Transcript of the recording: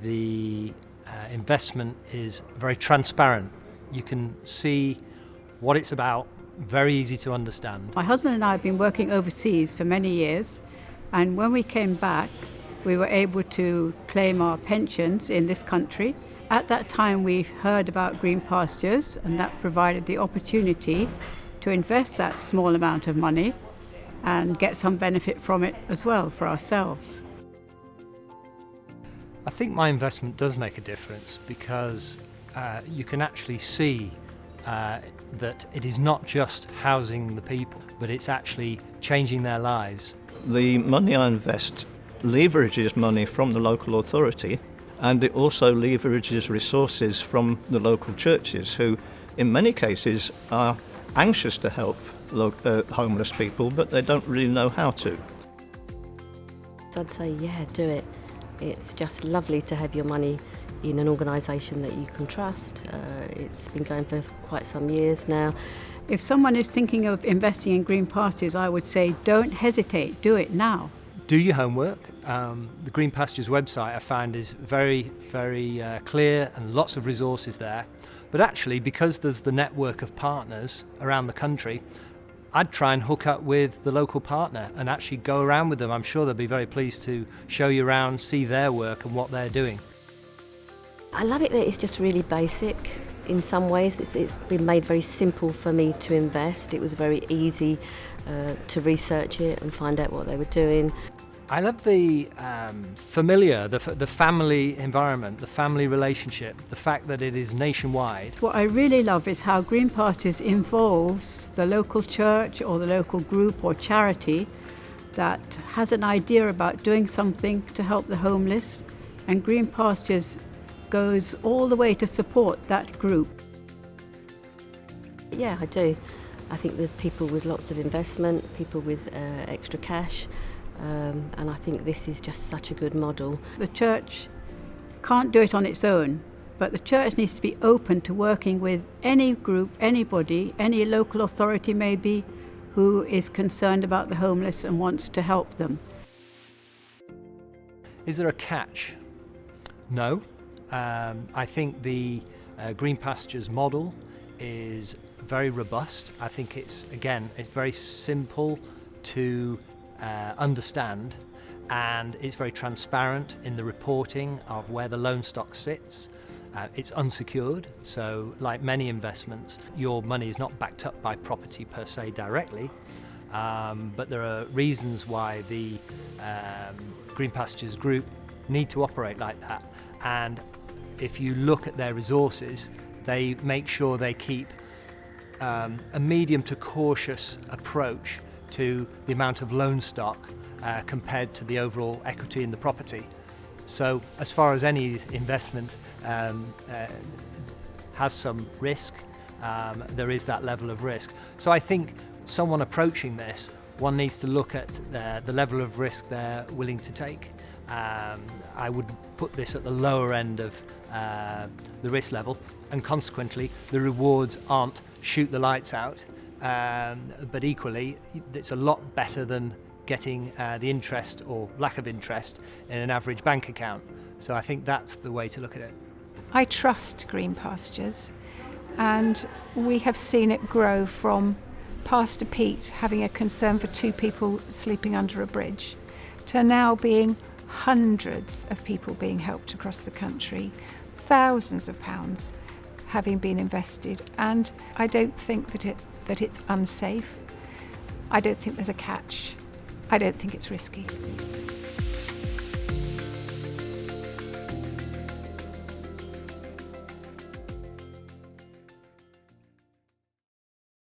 the investment is very transparent. You can see what it's about, very easy to understand. My husband and I have been working overseas for many years, and when we came back, we were able to claim our pensions in this country. At that time, we heard about Green Pastures, and that provided the opportunity to invest that small amount of money and get some benefit from it as well for ourselves. I think my investment does make a difference because you can actually see that it is not just housing the people, but it's actually changing their lives. The money I invest leverages money from the local authority, and it also leverages resources from the local churches, who in many cases are anxious to help homeless people, but they don't really know how to. So I'd say, yeah, do it. It's just lovely to have your money in an organisation that you can trust. It's been going for quite some years now. If someone is thinking of investing in Green Pastures, I would say don't hesitate, do it now. Do your homework. The Green Pastures website I found is very, very clear and lots of resources there. But actually, because there's the network of partners around the country, I'd try and hook up with the local partner and actually go around with them. I'm sure they'll be very pleased to show you around, see their work and what they're doing. I love it that it's just really basic in some ways. It's been made very simple for me to invest. It was very easy to research it and find out what they were doing. I love the familiar, the family environment, the family relationship, the fact that it is nationwide. What I really love is how Green Pastures involves the local church or the local group or charity that has an idea about doing something to help the homeless, and Green Pastures goes all the way to support that group. Yeah, I do. I think there's people with lots of investment, people with extra cash, and I think this is just such a good model. The church can't do it on its own, but the church needs to be open to working with any group, anybody, any local authority maybe, who is concerned about the homeless and wants to help them. Is there a catch? No. I think the Green Pastures model is very robust. I think it's very simple to understand, and it's very transparent in the reporting of where the loan stock sits. It's unsecured, so like many investments, your money is not backed up by property per se directly, but there are reasons why the Green Pastures Group need to operate like that. And if you look at their resources, they make sure they keep a medium to cautious approach to the amount of loan stock compared to the overall equity in the property. So as far as any investment has some risk, there is that level of risk. So I think someone approaching this, one needs to look at the level of risk they're willing to take. I would put this at the lower end of the risk level, and consequently the rewards aren't shoot the lights out, but equally it's a lot better than getting the interest or lack of interest in an average bank account. So I think that's the way to look at it. I trust Green Pastures, and we have seen it grow from Pastor Pete having a concern for 2 people sleeping under a bridge to now being hundreds of people being helped across the country, thousands of pounds having been invested, and I don't think that it's unsafe. I don't think there's a catch. I don't think it's risky.